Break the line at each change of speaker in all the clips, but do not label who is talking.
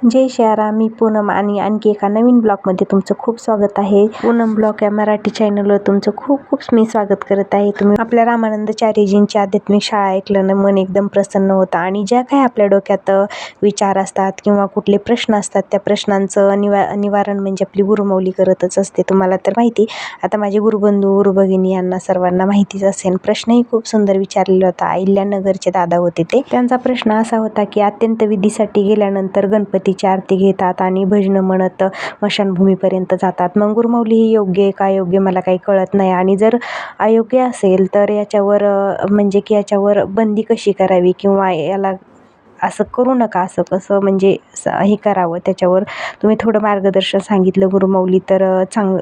जय श्रीराम. मी पूनम आणि आणखी एका नवीन ब्लॉगमध्ये तुमचं खूप स्वागत आहे. पूनम ब्लॉग या मराठी चॅनलवर तुमचं खूप खूप मी स्वागत करत आहे. तुम्ही आपल्या रामानंदाचार्यजींची आध्यात्मिक शाळा ऐकल्यानं मन एकदम प्रसन्न होतं आणि ज्या काही आपल्या डोक्यात विचार असतात किंवा कुठले प्रश्न असतात त्या प्रश्नांचं निवारण म्हणजे आपली गुरुमौली करतच असते. तुम्हाला तर माहिती, आता माझे गुरुबंधू गुरुभगिनी यांना सर्वांना माहितीच असेल. प्रश्नही खूप सुंदर विचारलेला होता. अहिल्यानगरचे दादा होते ते. त्यांचा प्रश्न असा होता की अत्यंत विधीसाठी गेल्यानंतर गणपतीची आरती घेतात आणि भजन म्हणत स्मशानभूमीपर्यंत जातात. मग गुरुमौली ही योग्य आहे का योग्य मला काही कळत नाही, आणि जर अयोग्य असेल तर याच्यावर म्हणजे की याच्यावर बंदी कशी करावी किंवा याला असं करू नका, असं कसं म्हणजे हे करावं, त्याच्यावर तुम्ही थोडं मार्गदर्शन सांगितलं गुरुमौली तर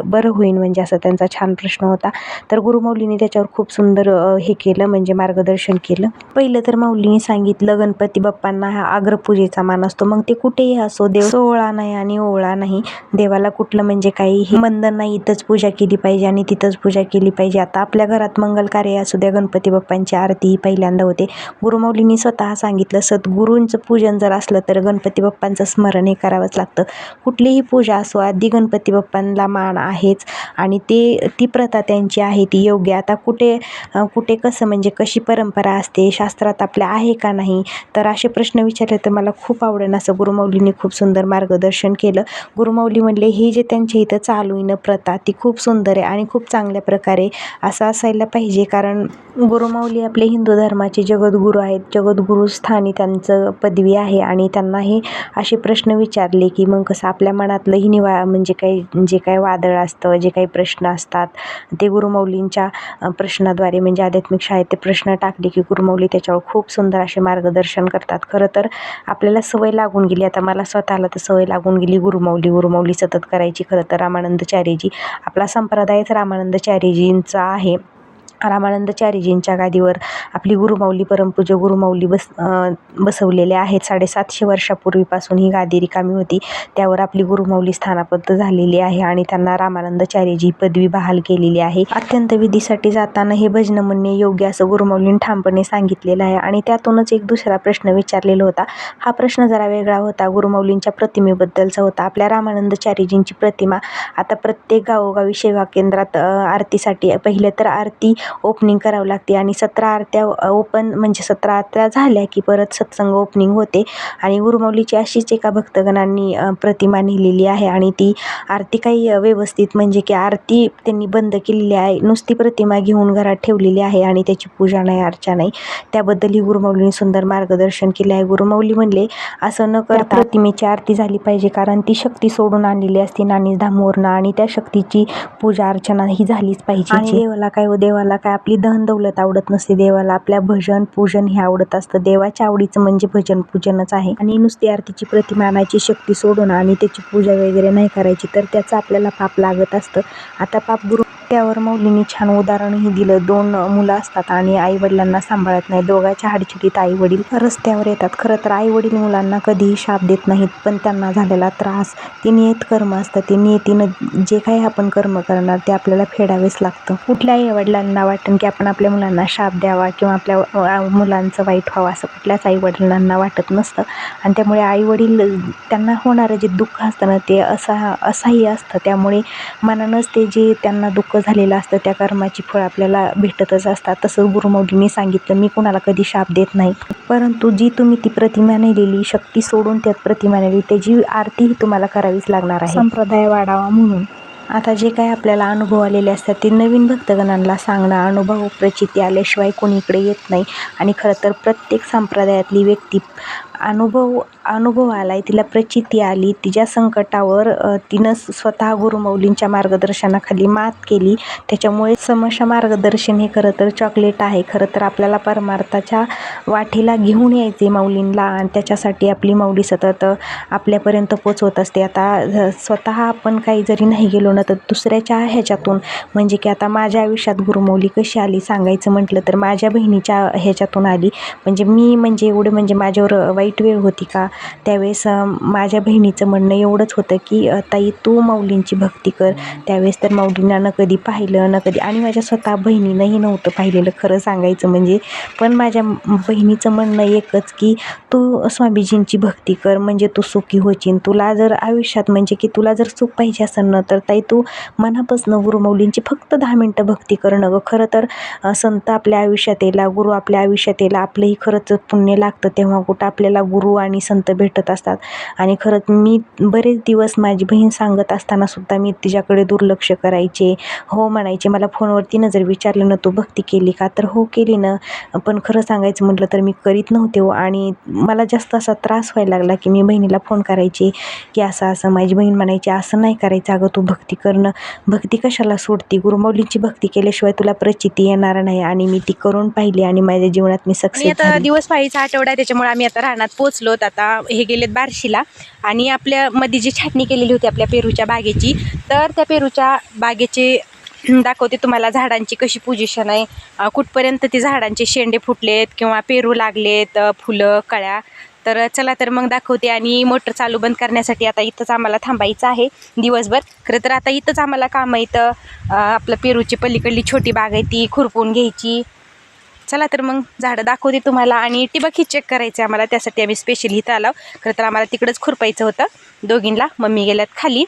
बरं होईल. म्हणजे असं त्यांचा छान प्रश्न होता. तर गुरुमौलीने त्याच्यावर खूप सुंदर हे केलं, म्हणजे मार्गदर्शन केलं. पहिलं तर मौलीने सांगितलं गणपती बाप्पांना हा अग्रपूजेचा मान असतो. मग ते कुठेही असो, देव सोहळा नाही आणि ओवळा नाही, देवाला कुठलं म्हणजे काही हे बंधन नाही, इथंच पूजा केली पाहिजे आणि तिथंच पूजा केली पाहिजे. आता आपल्या घरात मंगल कार्य असू द्या, गणपती बाप्पांची आरती ही पहिल्यांदा होते. गुरुमौलींनी स्वतः सांगितलं, सद्गुरूंचं पूजन जर असलं तर गणपती बाप्पांचं स्मरण हे करावंच लागतं. कुठलीही पूजा असो, आधी गणपती बाप्पांना मान आहेच आणि ती प्रथा त्यांची आहे, ती योग्य. आता कुठे कसं म्हणजे कशी परंपरा असते शास्त्रात आपल्या आहे का नाही, तर असे प्रश्न विचारले तर मला खूप आवडेल. असं गुरुमौलींनी खूप सुंदर मार्गदर्शन केलं. गुरुमौली म्हणले ही जे त्यांच्या इथं चालू आहे ना प्रथा, ती खूप सुंदर आहे आणि खूप चांगल्या प्रकारे असं असायला पाहिजे. कारण गुरुमौली आपले हिंदू धर्माचे जगद्गुरू आहेत. जगद्गुरू स्थानी त्यांचं पदवी आहे आणि त्यांना हे असे प्रश्न विचारले की मग कसं आपल्या मनातलं ही म्हणजे जे काही वादळ असतं, जे काही प्रश्न असतात ते गुरुमौलींच्या प्रश्नाद्वारे म्हणजे आध्यात्मिक शाळेत ते प्रश्न टाकले की गुरुमौली त्याच्यावर खूप सुंदर असे मार्गदर्शन करतात. खरं तर आपल्याला सवय लागून गेली, आता मला स्वतःला तर सवय लागून गेली गुरुमौली सतत करायची. खरं तर रामानंदाचार्यजी आपला संप्रदायच रामानंदाचार्यजींचा आहे. रामानंदाचार्यजींच्या गादीवर आपली गुरुमौली परमपूज्य गुरुमौली बसवलेले आहेत. 750 वर्षापूर्वीपासून ही गादी रिकामी होती. त्यावर आपली गुरुमौली स्थानापन्न झालेली आहे आणि त्यांना रामानंदाचार्यजी पदवी बहाल केलेली आहे. अत्यंत विधीसाठी जाताना हे भजन म्हणणे योग्य असं गुरुमौलींनी ठामपणे सांगितलेलं आहे. आणि त्यातूनच एक दुसरा प्रश्न विचारलेला होता. हा प्रश्न जरा वेगळा होता, गुरुमौलींच्या प्रतिमेबद्दलचा होता. आपल्या रामानंदाचार्यजींची प्रतिमा आता प्रत्येक गावोगावी सेवा केंद्रात आरतीसाठी पहिलं तर आरती ओपनिंग करावं लागते आणि 17 आरत्या म्हणजे 17 आरत्या झाल्या की परत सत्संग ओपनिंग होते. आणि गुरुमौलीची अशीच एका भक्तगणांनी प्रतिमा नेलेली आहे आणि ती आरती काही व्यवस्थित म्हणजे की आरती त्यांनी बंद केलेली आहे, नुसती प्रतिमा घेऊन घरात ठेवलेली आहे आणि त्याची पूजा नाही, अर्चा नाही. त्याबद्दल ही गुरुमौलींनी सुंदर मार्गदर्शन केले आहे. गुरुमौली म्हणले असं न करता प्रतिमेची आरती झाली पाहिजे, कारण ती शक्ती सोडून आणलेली असते नानीधामवरून आणि त्या शक्तीची पूजा अर्चना ही झालीच पाहिजे. आणि देवाला काय आपली धन दौलत आवडत नसते, देवाला आपल्या भजन पूजन हे आवडत असतं. देवाच्या आवडीचं म्हणजे भजन पूजनच आहे. आणि नुसती आरतीची प्रतिमा आणायची शक्ती सोडून आणि त्याची पूजा वगैरे नाही करायची तर त्याचं आपल्याला पाप लागत असतं. आता पाप त्यावर मौलींनी छान उदाहरणही दिलं. 2 मुलं असतात आणि आई वडिलांना सांभाळत नाही, दोघांच्या हाडचिटीत आई वडील रस्त्यावर येतात. खरं तर आई वडील मुलांना कधीही शाप देत नाहीत, पण त्यांना झालेला त्रास ते नियत कर्म असतं. ते नियतीनं जे काही आपण कर्म करणार ते आपल्याला फेडावेच लागतं. कुठल्याही आई वडिलांना वाटेल की आपण आपल्या मुलांना शाप द्यावा किंवा आपल्या मुलांचं वाईट व्हावं, असं कुठल्याच आई वडिलांना वाटत नसतं. आणि त्यामुळे आई वडील त्यांना होणारं जे दुःख असतं ना ते असंही असतं. त्यामुळे मनानंच ते जे त्यांना दुःख झालेलं असतं त्या कर्माची फळ आपल्याला भेटतच असतात. तसं गुरुमौलींनी सांगितलं, मी कुणाला कधी शाप देत नाही, परंतु जी तुम्ही ती प्रतिमा नेलेली शक्ती सोडून त्यात प्रतिमा नेली त्याची आरतीही तुम्हाला करावीच लागणार आहे, संप्रदाय वाढावा म्हणून. आता जे काही आपल्याला अनुभव आलेले असतात ते नवीन भक्तगणांना सांगणं, अनुभव प्रचिती आल्याशिवाय कोणी इकडे येत नाही. आणि खरं तर प्रत्येक संप्रदायातली व्यक्ती अनुभव आलाय, तिला प्रचिती आली, तिच्या संकटावर तिनं स्वतः गुरुमौलींच्या मार्गदर्शनाखाली मात केली. त्याच्यामुळे समक्ष मार्गदर्शन हे खरं तर चॉकलेट आहे. खरं तर आपल्याला परमार्थाच्या वाटेला घेऊन यायचे मौलींना आणि त्याच्यासाठी आपली मौली सतत आपल्यापर्यंत पोचवत असते. आता स्वतः आपण काही जरी नाही गेलो ना तर दुसऱ्याच्या ह्याच्यातून म्हणजे की आता माझ्या आयुष्यात गुरुमौली कशी आली सांगायचं म्हटलं तर माझ्या बहिणीच्या ह्याच्यातून आली. म्हणजे मी म्हणजे एवढं म्हणजे माझ्यावर वाईट वेळ होती का त्यावेळेस माझ्या बहिणीचं म्हणणं एवढंच होतं की ताई तू माऊलींची भक्ती कर. त्यावेळेस तर माऊलींना न कधी पाहिलं न कधी, आणि माझ्या स्वतः बहिणीनंही नव्हतं पाहिलेलं खरं सांगायचं म्हणजे. पण माझ्या बहिणीचं म्हणणं एकच की तू स्वामीजींची भक्ती कर म्हणजे तू सुखी होशील. तुला जर आयुष्यात म्हणजे की तुला जर सुख पाहिजे असेल ना तर ताई तू मनापासून गुरुमाऊलींची फक्त 10 मिनटं भक्ती करणं गं. खरं तर संत आपल्या आयुष्यात यायला, गुरु आपल्या आयुष्यात यायला आपलंही खरंच पुण्य लागतं, तेव्हा कुठं आपल्याला गुरु आणि संत भेटत असतात. आणि खरंच मी बरेच दिवस माझी बहीण सांगत असताना सुद्धा मी तिच्याकडे दुर्लक्ष करायचे. हो म्हणायचे. मला फोनवरती जर विचारलं ना तू भक्ती केली का, तर हो केली ना. पण खरं सांगायचं म्हटलं तर मी करीत नव्हते हो. आणि मला जास्त असा त्रास व्हायला लागला की मी बहिणीला फोन करायचे की असं असं. माझी बहीण म्हणायची असं नाही करायचं अगं, तू भक्ती करणं, भक्ती कशाला सोडती, गुरुमाऊलींची भक्ती केल्याशिवाय तुला प्रचिती येणार नाही. आणि मी ती करून पाहिली आणि माझ्या जीवनात मी
आणि
सक्सेस
आता
झाली.
दिवस पाळीचा आठवडा आहे, त्याच्यामुळे आम्ही आता रानात पोचलोत. आता हे गेलेत बार्शीला. आणि आपल्या मध्ये जी छाटणी केलेली होती आपल्या पेरूच्या बागेची, तर त्या पेरूच्या बागेचे दाखवते तुम्हाला झाडांची कशी पोझिशन आहे, कुठपर्यंत ती झाडांचे शेंडे फुटलेत किंवा पेरू लागलेत, फुलं कळ्या. तर चला तर मग दाखवते. आणि मोटर चालू बंद करण्यासाठी आता इथंच आम्हाला थांबायचं आहे दिवसभर. खरं तर आता इथंच आम्हाला काम आहे. इथं आपलं पेरूची पलीकडली छोटी बाग आहे ती खुरपून घ्यायची. चला तर मग झाडं दाखवते तुम्हाला. आणि ठिबक ही चेक करायचं आम्हाला, त्यासाठी आम्ही स्पेशली इथं आलो. खरं तर आम्हाला तिकडंच खुरपायचं होतं दोघींना. मम्मी गेल्यात खाली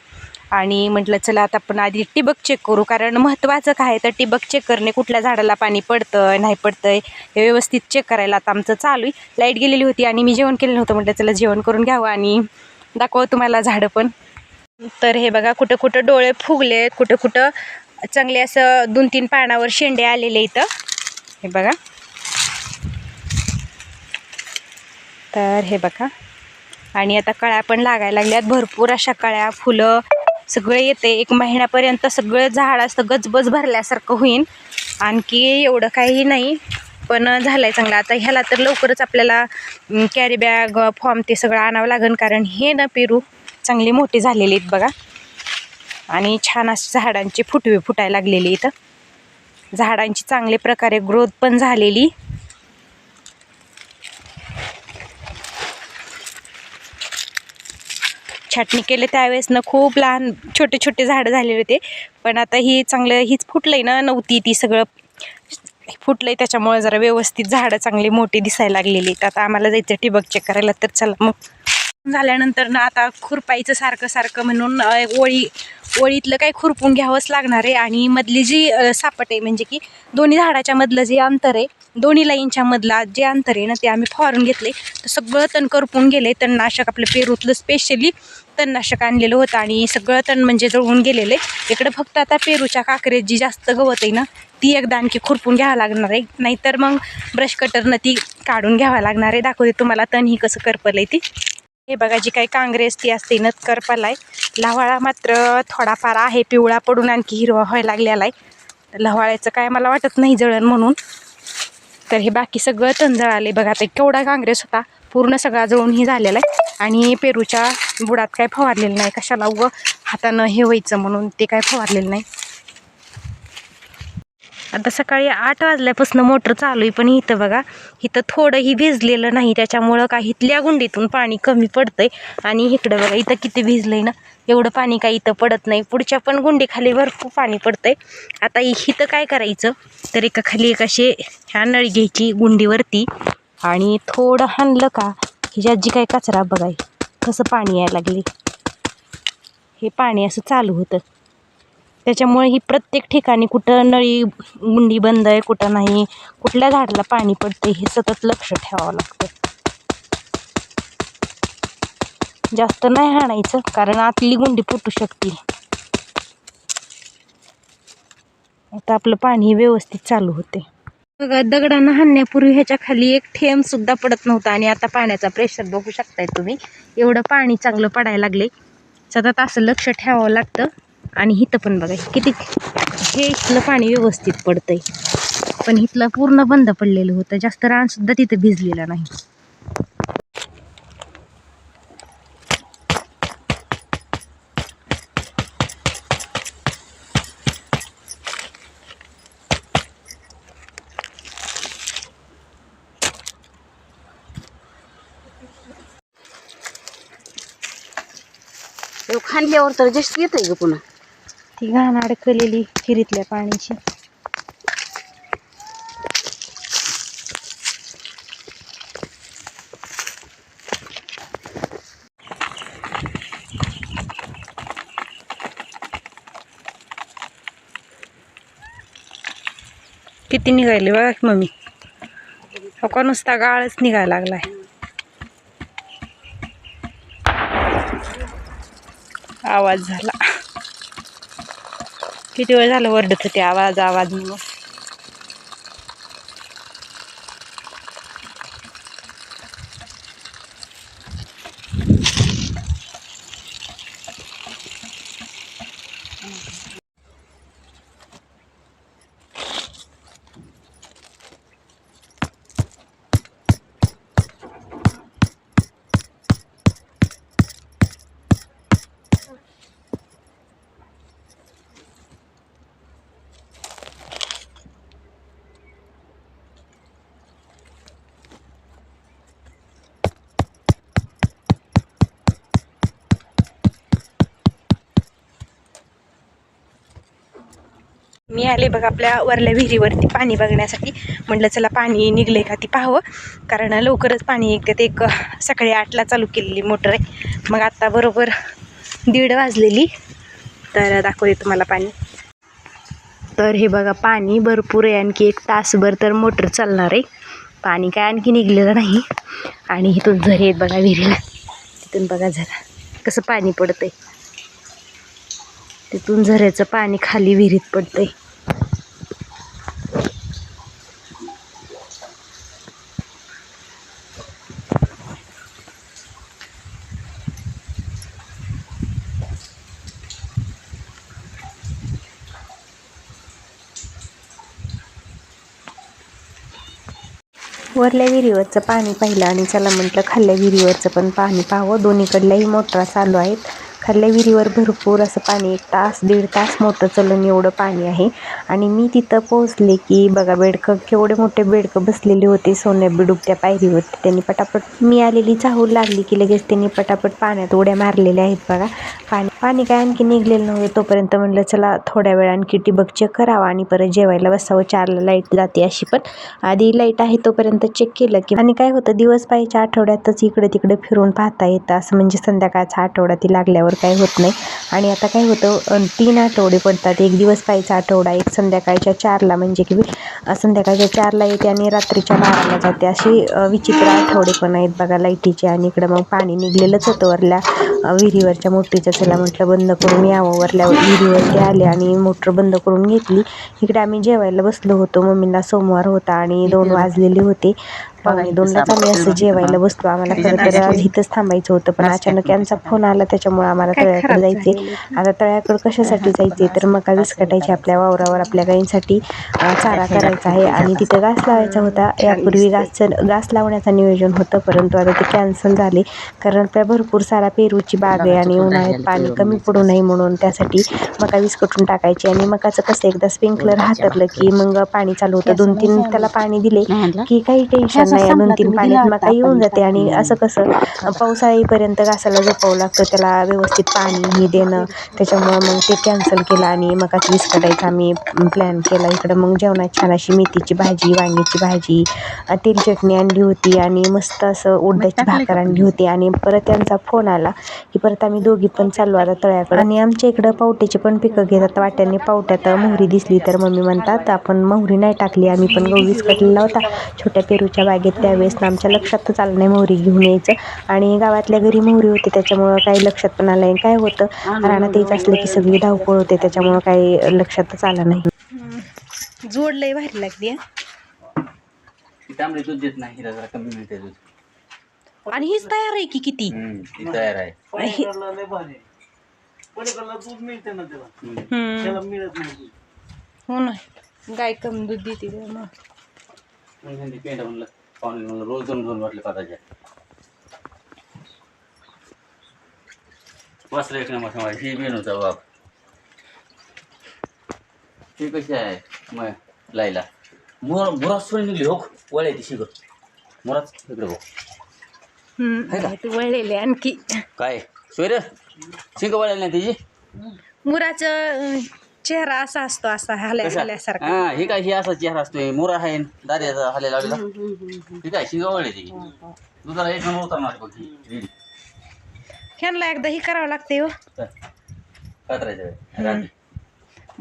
आणि म्हटलं चला आता आपण आधी ठिबक चेक करू, कारण महत्त्वाचं काय तर ठिबक चेक करणे, कुठल्या झाडाला पाणी पडतं नाही पडतंय हे व्यवस्थित चेक करायला आता आमचं चालू आहे. लाईट गेलेली होती आणि मी जेवण केलेलं नव्हतं, म्हटलं चला जेवण करून घ्यावं आणि दाखवा तुम्हाला झाडं पण. तर हे बघा कुठं कुठं डोळे फुगलेत, कुठं कुठं चांगले असं 2-3 पानावर शेंडे आलेले इथं हे बघा. तर हे बघा. आणि आता कळ्या पण लागायला लागल्यात, भरपूर अशा कळ्या फुलं सगळे येते. 1 महिन्यापर्यंत सगळं झाड असतं गजबज भरल्यासारखं होईन. आणखी एवढं काही नाही पण झालं आहे चांगलं. आता ह्याला तर लवकरच आपल्याला कॅरी बॅग फॉर्म ते सगळं आणावं लागेल, कारण हे ना पेरू चांगली मोठी झालेली आहेत बघा. आणि छान अशी झाडांची फुटवे फुटायला लागलेली इथं. झाडांची चांगल्या प्रकारे ग्रोथ पण झालेली. छाटणी केले त्यावेळेस ना खूप लहान छोटे छोटे झाडं झालेले होते, पण आता ही चांगलं हीच फुटलंय ना, नव्हती ती सगळं फुटलंय, त्याच्यामुळे जरा व्यवस्थित झाडं चांगली मोठी दिसायला लागलेली. तर आता आम्हाला जायचं ठिबक चेक करायला. तर चला मग झाल्यानंतर ना आता खुरपायचं सारखं सारखं म्हणून ओळीतलं काही खुरपून घ्यावंच लागणार आहे. आणि मधली जी सापट आहे म्हणजे की दोन्ही झाडाच्या मधलं जे अंतर आहे, दोन्ही लाईनच्या मधला जे अंतर आहे ना, ते आम्ही फवारून घेतले. तर सगळं तण करपून गेले. तणनाशक आपलं पेरूतलं स्पेशली तणनाशक आणलेलं होतं आणि सगळं तण म्हणजे जळून गेलेलं आहे. इकडं फक्त आता पेरूच्या काकरेत जी जास्त गवत आहे ना, ती एकदा आणखी खुरपून घ्यावं लागणार आहे, नाहीतर मग ब्रश कटरनं ती काढून घ्यावं लागणार आहे. दाखवते तुम्हाला तण ही कसं करपलं आहे ती. हे बघा जी काही कांग्रेस ती असते ना करपाला आहे. लव्हाळा मात्र थोडाफार आहे पिवळा पडून आणखी हिरवा व्हायला लागलेला आहे. लव्हाळ्याचं काय मला वाटत नाही जळण म्हणून. तर हे बाकी सगळं तण जळाले बघा. आता केवढा काँग्रेस होता पूर्ण सगळा जळूनही झालेला आहे. आणि पेरूच्या बुडात काय फवारलेलं नाही, कशाला उगं हातानं हे व्हायचं म्हणून ते काय फवारलेलं नाही. आता सकाळी 8 वाजल्यापासून मोटर चालू आहे, पण इथं बघा इथं थोडंही भिजलेलं नाही, त्याच्यामुळं काही इथल्या गुंडीतून पाणी कमी पडतंय. आणि इकडं बघा इथं किती भिजलंय ना, एवढं पाणी काही इथं पडत नाही. पुढच्या पण गुंडीखाली भरपूर पाणी पडतंय. आता इथं काय करायचं तर एका खाली एक अशी ह्या नळी घ्यायची गुंडीवरती आणि थोडं हाणलं का ह्याच्यात जी काही कचरा बघा कसं पाणी यायला लागले, हे पाणी असं चालू होतं. त्याच्यामुळे ही प्रत्येक ठिकाणी कुठं नळी गुंडी बंद आहे कुठं नाही, कुठल्या झाडाला पाणी पडते हे सतत लक्ष ठेवावं लागतं. जास्त नाही हाणायचं कारण आतली गुंडी फुटू शकते. आता आपलं पाणी व्यवस्थित चालू होते बघा. दगडानं हाणण्यापूर्वी ह्याच्या खाली एक थेंब सुद्धा पडत नव्हता आणि आता पाण्याचा प्रेशर बघू शकताय तुम्ही, एवढं पाणी चांगलं पडायला लागले. सतत असं लक्ष ठेवावं लागतं. आणि इथं पण बघा किती हे इथलं पाणी व्यवस्थित पडतंय, पण इथलं पूर्ण बंद पडलेलं होतं, जास्त रान सुद्धा तिथं भिजलेलं नाही.
खांदल्यावर तर जास्त येतंय ग पुन्हा.
ती घाण अडकलेली फिरीतल्या पाण्याची. किती निघायले बघा की मम्मी. का नुसता गाळच निघायला लागलाय. आवाज झाला. किती वेळ झालं वरडत होते आवाज आवाज म्हणून. मी आले बघा आपल्या वरल्या विहिरीवरती पाणी बघण्यासाठी. म्हटलं चला पाणी निघले का ती पाहावं, कारण लवकरच पाणी येतात. एक सकाळी 8ला चालू केलेली मोटर आहे. मग आता बरोबर 1:30 वाजलेली. तर दाखवते तुम्हाला पाणी. तर हे बघा पाणी भरपूर आहे. आणखी 1 तासभर तर मोटर चालणार आहे. पाणी काय आणखी निघलेलं नाही. आणि इथून झरे आहेत बघा विहिरीला. तिथून बघा जरा कसं पाणी पडतंय. तिथून झऱ्याचं पाणी खाली विहिरीत पडतंय. वरल्या विहिरीवरचं पाणी पाहिलं आणि चला म्हटलं खाल्ल्या विहिरीवरचं पण पाणी पाहावं. दोन्हीकडल्याही मोटरा चालू आहेत. खाल्ल्या विहिरीवर भरपूर असं पाणी 1 तास 1.5 तास मोटर चालून एवढं पाणी आहे. आणि मी तिथं पोहोचले की बघा बेडकं केवढे मोठे बेडकं बसलेले होते सोन्या बिडूक पायरीवरती. त्यांनी पटापट मी आलेली चाहूल लागली की लगेच त्यांनी पटापट पाण्यात उड्या मारलेल्या आहेत बघा. पाणी काय आणखी निघलेलं नव्हतं. तोपर्यंत म्हणलं चला थोड्या वेळ आणखी ठिबक चेक करावा आणि परत जेवायला बसावं. 4ला लाईट जाते अशी, पण आधी लाईट आहे तोपर्यंत चेक केलं की. आणि काय होतं दिवस पाहायच्या आठवड्यातच इकडे तिकडे फिरून पाहता येतं. असं म्हणजे संध्याकाळचा आठवडा ती लागल्यावर काय होत नाही. आणि आता काय होतं 3 आठवडे पडतात. एक दिवस पाहायचा आठवडा, एक संध्याकाळच्या 4ला म्हणजे की संध्याकाळच्या 4ला येते आणि रात्रीच्या 12ला जाते. अशी विचित्र आठवडे पण आहेत बघा लाईटीचे. आणि इकडं मग पाणी निघलेलंच होतं वरल्या विहिरीवरच्या मोटरीचं. चला म्हटलं बंद करून यावं. वरल्या विहिरीवरती आले आणि मोटर बंद करून घेतली. इकडे आम्ही जेवायला बसलो होतो. मम्मीला सोमवार होता आणि 2 वाजलेले होते. 2:45लाच आम्ही असं जेवायला बसलो. आम्हाला खरं तर आज इथंच थांबायचं होतं, पण अचानक यांचा फोन आला त्याच्यामुळे आम्हाला तळ्याकडे जायचे. आता तळ्याकडे कशासाठी जायचे तर मका विस्कटायची आपल्या वावरावर. आपल्या गायींसाठी चारा करायचा आहे आणि तिथं घास लावायचा होता. यापूर्वी घास लावण्याचं नियोजन होतं, परंतु आता ते कॅन्सल झाले. कारण आपल्या भरपूर सारा पेरूची बाग आहे आणि उन्हाळ्यात पाणी कमी पडू नये म्हणून त्यासाठी मका विस्कटून टाकायची. आणि मकाचं कसं एकदा स्प्रिंकलर हातरलं की मग पाणी चालू होतं. 2-3 त्याला पाणी दिले की काही टेन्शन नाही. 2-3 पाण्यात मका येऊन जाते. आणि असं कसं पावसाळीपर्यंत घासाला झोपावं लागतं, त्याला व्यवस्थित पाणी हे देणं. त्याच्यामुळं मग ते कॅन्सल केलं आणि मकाच विस्कटायचा आम्ही प्लॅन केला. इकडं मग जेवणात छान अशी मेथीची भाजी, वांग्याची भाजी, तेल चटणी आणली होती आणि मस्त असं उडदाची भाकर आणली होती. आणि परत त्यांचा फोन आला की परत आम्ही दोघी पण चाललो आता तळ्याकडं. आणि आमच्या इकडं पावट्याची पण पिकं घेतात वाट्याने. पावट्यात मोहरी दिसली तर मम्मी म्हणतात आपण मोहरी नाही टाकली. आम्ही पण गहू विस्कटलेला होता छोट्या पेरूच्या बागेत, त्यावेळेस आमच्या लक्षातच आलं नाही मोहरी घेऊन यायचं. आणि गावातल्या घरी मोहरी होती त्याच्यामुळं काही लक्षात पण आलं नाही. काय होतं रानात यायचं असलं की सगळी धावपळ होते, त्याच्यामुळं काही लक्षातच आलं नाही. जोडलंय भारी लागली.
तांबडी दूध देत नाही, जरा कमी मिळते दूध.
आणि हीच तयार आहे की किती
ती तयार आहे.
हो ना, गाय कमी दूध देते मग.
पेंट म्हणलं पाणी रोज 2 वाटले पाताच्या वाचलं. 1 नंबर ही बेन होता बाप. ती कशी आहे मग लायला मुराच सोडून निघली हो. वळ्या ती शिकत मुराच इकडे हो.
तू वळलेले आणखी
काय सोयर शिंग वळायला नाही तिची
मुराचं चेहरा असा असतो, असा हल्यासारखा.
हा हे काय हे असा चेहरा असतोय मोरा आहे दाद्याचा हल्ल्या लावलेला हे काय शिंग वळले ती दुधाला एक नंबर उतरणार बघ ही
ह्यांना एकदा ही करावं लागते हो,
कात्रायचं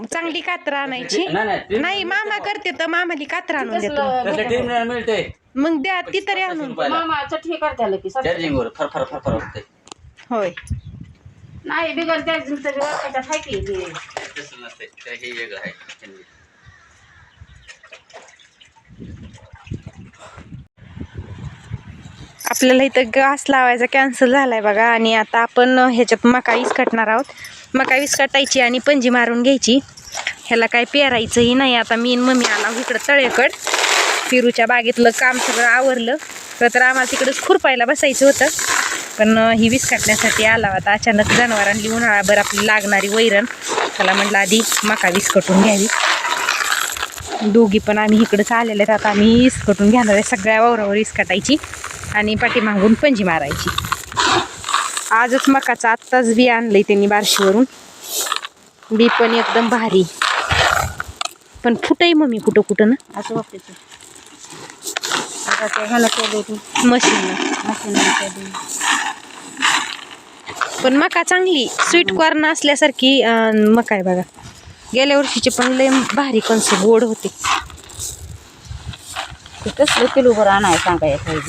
चांगली कात्र आणायची.
नाही
नाही मामा करते तर मामाली कात्र आणून देतो.
ट्रीम मिळते
मग द्या ती तरी आणून.
मामा चटणी करते आलं की
चार्जिंग वर फर फर फर फर होते
होय
नाही बिगर त्याच्यात आहे की ते.
तसं नसते हे वेगळं आहे
आपल्याला इथं घास लावायचा कॅन्सल झालाय बघा. आणि आता आपण ह्याच्यात मका विस्कटणार आहोत. मका विस्कटायची आणि पंजी मारून घ्यायची. ह्याला काय पेरायचंही नाही. आता मी आणि मम्मी आला इकडं तळेकड. पिरूच्या बागेतलं काम सगळं आवरलं तर आम्हाला तिकडंच खुरपायला बसायचं होतं, पण ही विस्कटण्यासाठी आला होता. अचानक जनावरांनी उन्हाळाभर आपली लागणारी वैरण, त्याला म्हटलं आधी मका विस्कटून घ्यावी. दोघी पण आम्ही इकडंच आलेले आहेत. आता आम्ही विस्कटून घेणार आहे. सगळ्या वावरावर विस्कटायची आणि पाठीमागून पंजी मारायची. आजच मकाचं आत्ताच बी आणलंय त्यांनी बार्शीवरून. बी पण एकदम भारी, पण फुटही मम्मी कुठं कुठं ना
असं वापरायचं आता ते ह्याला केलं
मशीन. पण मका चांगली स्वीट कॉर्न असल्यासारखी मका आहे बघा. गेल्या वर्षीचे पण लय भारी कणस गोड होते.
ते कसलं किलोभर आणाय सांगायचं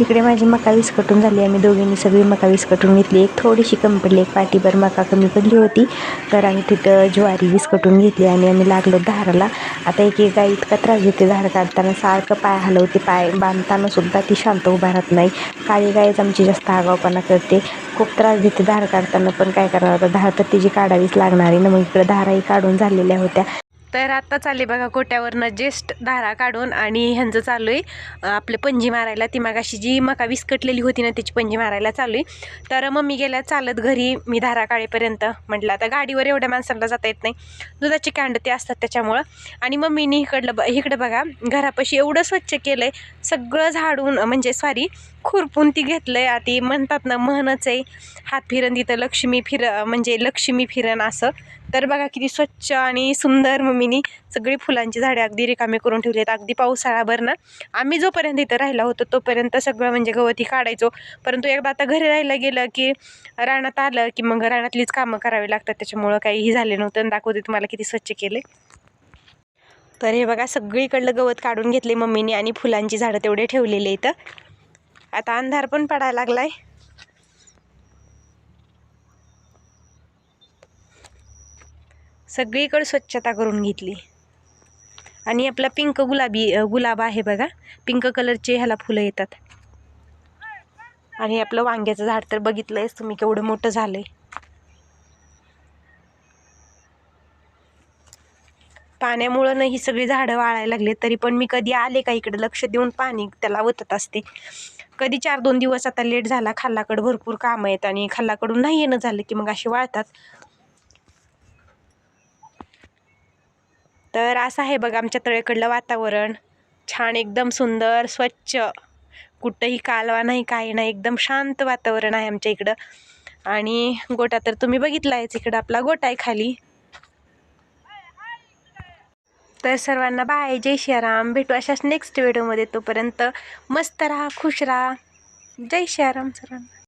इकडे माझी मका विस्कटून झाली. आम्ही दोघींनी सगळी मका विस्कटून घेतली. एक थोडीशी कमी पडली, एक पाटीभर मका कमी पडली होती, तर आम्ही तिथं ज्वारी विस्कटून घेतली आणि आम्ही लागलो धाराला. आता एक गाय इतका त्रास देते धार काढताना, सारखं पाय हलवते, पाय बांधताना सुद्धा ती शांत उभा राहत नाही. काळी गायच आमची जास्त आगावपणा करते, खूप त्रास देते धार काढताना. पण काय करणार आता, धार तर तिची काढावीच लागणार आहे ना. मग इकडं धाराही काढून झालेल्या होत्या.
तर आता चालले बघा गोट्यावरनं जेस्ट धारा काढून, आणि ह्यांचं चालू आहे आपले पंजी मारायला. ती मागाशी जी मका विस्कटलेली होती ना त्याची पंजी मारायला चालू आहे. तर मम्मी गेल्या चालत घरी, मी धारा काढेपर्यंत. म्हटलं आता गाडीवर एवढ्या माणसांना जाता येत नाही, दुधाचे कॅन्ड ते असतात त्याच्यामुळं. आणि मम्मीने इकडं बघा घरापाशी एवढं स्वच्छ केलं आहे, सगळं झाडून म्हणजे खुरपून ती घेतलं आहे. आधी म्हणतात ना म्हणच आहे, हात फिरन तिथं लक्ष्मी म्हणजे लक्ष्मी फिरन असं. तर बघा किती स्वच्छ आणि सुंदर मम्मीनी सगळी फुलांची झाडे अगदी रिकामे करून ठेवली आहेत. अगदी पावसाळाभर ना आम्ही जोपर्यंत इथं राहिला होतो तोपर्यंत सगळं म्हणजे गवती काढायचो. परंतु एकदा आता घरी राहायला गेलं की रानात आलं की मग रानातलीच कामं करावी लागतात, त्याच्यामुळं काहीही झाले नव्हतं. दाखवते तुम्हाला किती स्वच्छ केले. तर हे बघा सगळीकडलं गवत काढून घेतले मम्मीने आणि फुलांची झाडं तेवढे ठेवलेले इथं. आता अंधार पण पडायला लागलाय. सगळीकडे स्वच्छता करून घेतली. आणि आपला पिंक गुलाब आहे बघा, पिंक कलरचे ह्याला फुलं येतात. आणि आपलं वांग्याचं झाड तर बघितलंयच तुम्ही केवढं मोठं झालंय. पाण्यामुळं ना ही सगळी झाडं वाळायला लागली. तरी पण मी कधी आले का इकडे लक्ष देऊन पाणी त्याला ओतत असते. कधी 4-2 दिवस आता लेट झाला, खाल्लाकडं भरपूर काम आहेत आणि खाल्लाकडून नाही येणं झालं की मग असे वाळतात. तर असं आहे बघा आमच्या तळेकडलं वातावरण. छान एकदम सुंदर स्वच्छ, कुठंही कालवा नाही काही नाही, एकदम शांत वातावरण आहे आमच्या इकडं. आणि गोटा तर तुम्ही बघितलायच, इकडं आपला गोटा आहे खाली. तर सर्वांना बाय, जय श्रीराम. भेटू अशाच नेक्स्ट व्हिडिओमध्ये. तोपर्यंत मस्त राहा, खुश राहा. जय श्रीराम सर्वांना.